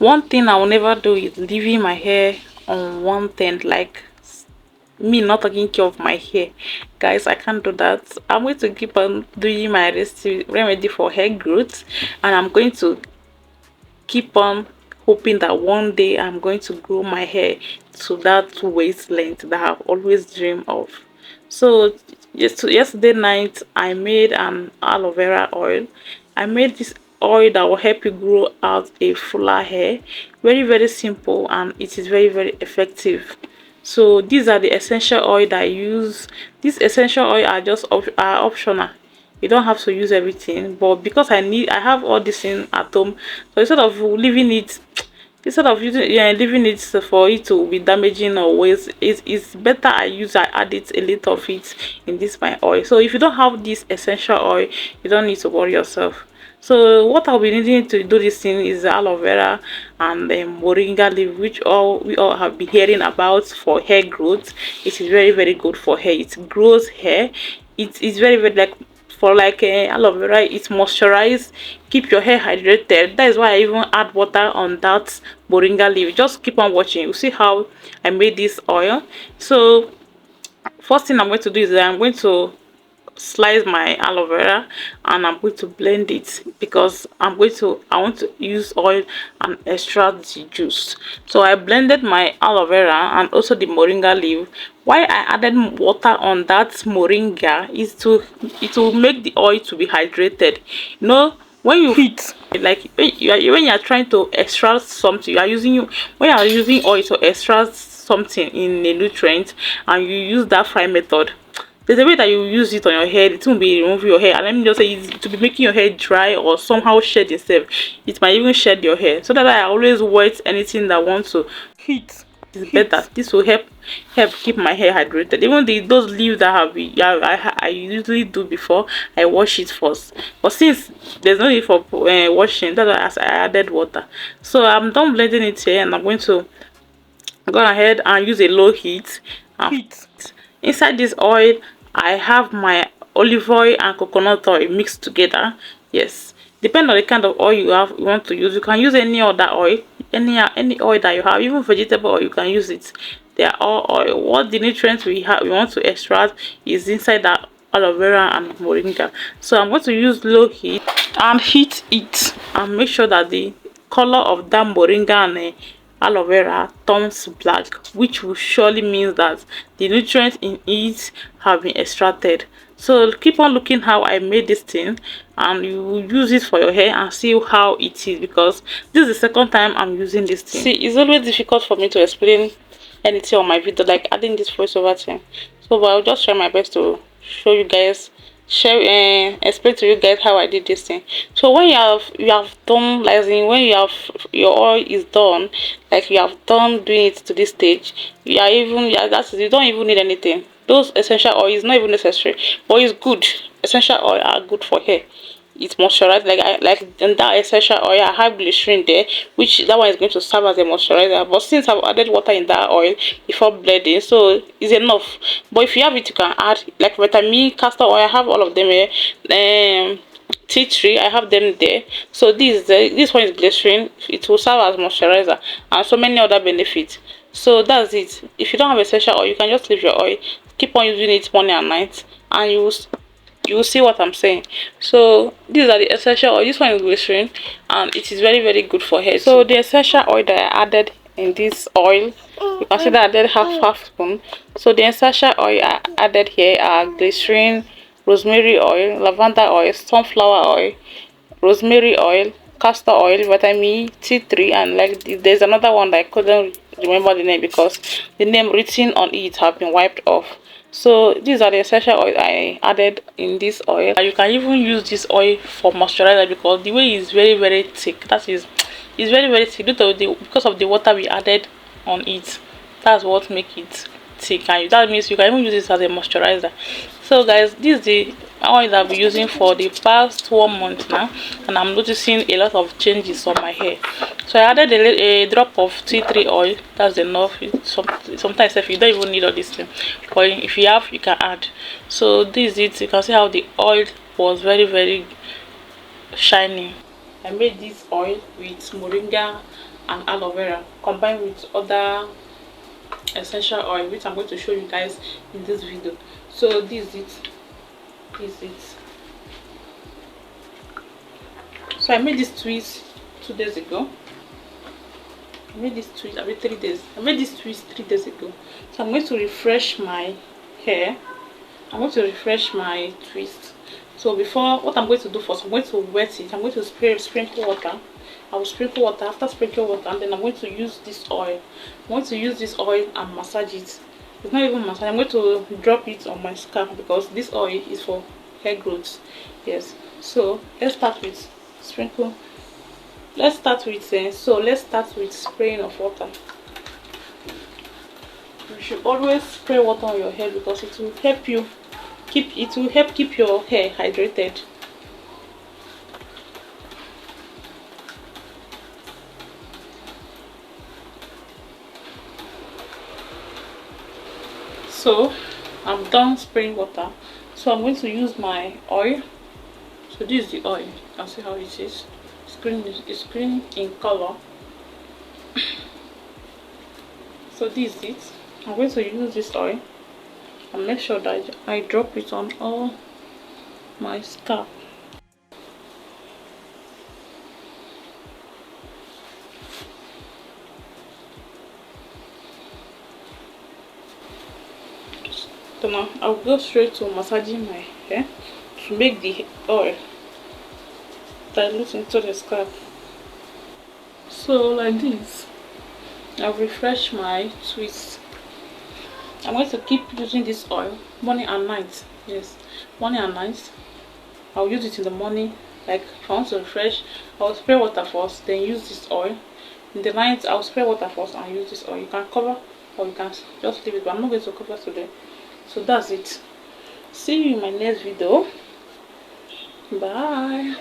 One thing I will never do is leaving my hair on one thing, like me not taking care of my hair. Guys, I can't do that. I'm going to keep on doing my remedy for hair growth, and I'm going to keep on hoping that one day I'm going to grow my hair to that waist length that I've always dreamed of. So yesterday night I made an aloe vera oil. I made this oil that will help you grow out a fuller hair. Very simple, and it is very effective. So these are the essential oil that I use. These essential oil are just are optional. You don't have to use everything, but because I have all this in at home, so instead of leaving it, instead of using leaving it for it to be damaging or waste, it's better I add it a little of it in this my oil. So if you don't have this essential oil, you don't need to worry yourself. So what I'll be needing to do this thing is aloe vera and moringa leaf, which we all have been hearing about for hair growth. It is very good for hair. It grows hair. It is very like for like aloe vera, it moisturize, keep your hair hydrated. That is why I even add water on that moringa leaf. Just keep on watching, you see how I made this oil. So first thing I'm going to do is that I'm going to slice my aloe vera and I'm going to blend it, because I want to use oil and extract the juice. So I blended my aloe vera and also the moringa leaf. Why I added water on that moringa is it will make the oil to be hydrated. You know, when you heat, like when you are trying to extract something, when you are using oil to extract something in a nutrient, and you use that fry method, there's a way that you use it on your hair, it won't be remove your hair. And let me just say, it to be making your hair dry or somehow shed itself. It might even shed your hair. So that I always wet anything that wants to heat. It's better. This will help keep my hair hydrated. Even those leaves that I usually do before I wash it first. But since there's no need for washing, that's why I added water. So I'm done blending it here, and I'm going to go ahead and use a low heat. Inside this oil, I have my olive oil and coconut oil mixed together. Yes, depending on the kind of oil you want to use. You can use any other oil, any oil that you have, even vegetable oil, you can use it. They are all oil. What the nutrients we want to extract is inside that aloe vera and moringa. So I'm going to use low heat and heat it, and make sure that the color of that moringa and aloe vera turns black, which will surely means that the nutrients in it have been extracted. So keep on looking how I made this thing, and you will use it for your hair and see how it is, because this is the second time I'm using this thing. See, it's always difficult for me to explain anything on my video, like adding this voiceover thing. So but I'll just try my best to show you guys, explain to you guys how I did this thing. So when you have done, like when your oil is done, like you have done doing it to this stage, you don't even need anything. Those essential oil is not even necessary, but it's good. Essential oil are good for hair. It's moisturized, like in that essential oil I have glycerin there, which that one is going to serve as a moisturizer. But since I've added water in that oil before blending, so it's enough. But if you have it, you can add like vitamin, castor oil. I have all of them here. Tea tree, I have them there. So this one is glycerin. It will serve as moisturizer and so many other benefits. So that's it. If you don't have essential oil, you can just leave your oil, keep on using it morning and night, and you will see what I'm saying. So these are the essential oil. This one is glycerin, and it is very good for hair. So the essential oil that I added in this oil, you can see that I added half spoon. So the essential oil I added here are glycerin, rosemary oil, lavender oil, sunflower oil, rosemary oil, castor oil, vitamin T3, and like there's another one that I couldn't remember the name because the name written on it have been wiped off. So these are the essential oil I added in this oil. You can even use this oil for moisturizer, because the way is very thick. That is, it's very thick because of the water we added on it. That's what make it thick, and that means you can even use this as a moisturizer. So guys, this is the oil that I've been using for the past 1 month now, and I'm noticing a lot of changes on my hair. So I added a drop of tea tree oil. That's enough. Sometimes if you don't even need all this thing, but if you have, you can add. So this is it. You can see how the oil was very shiny. I made this oil with moringa and aloe vera combined with other essential oil, which I'm going to show you guys in this video. So this is it. This is it. So I made this twist 2 days ago. I made this twist every 3 days. I made this twist 3 days ago. So I'm going to refresh my hair. I'm going to refresh my twist. So before, what I'm going to do first, I'm going to wet it. I'm going to sprinkle water. I will sprinkle water. After sprinkle water, and then I'm going to use this oil. I'm going to use this oil and massage it. It's not even massage. I'm going to drop it on my scalp because this oil is for hair growth. Yes. So let's start with sprinkle. Let's start with spraying of water. You should always spray water on your hair because it will help keep your hair hydrated. So I'm done spraying water. So I'm going to use my oil. So this is the oil. You can see how it is. It's green in color. So this is it. I'm going to use this oil and make sure that I drop it on all my scalp. So now I'll go straight to massaging my hair to make the oil dilute into the scalp. So like this, I'll refresh my twist. I'm going to keep using this oil morning and night. Yes, morning and night. I'll use it in the morning. Like if I want to refresh, I'll spray water first, then use this oil. In the night, I'll spray water first and use this oil. You can cover or you can just leave it, but I'm not going to cover today. So that's it. See you in my next video. Bye.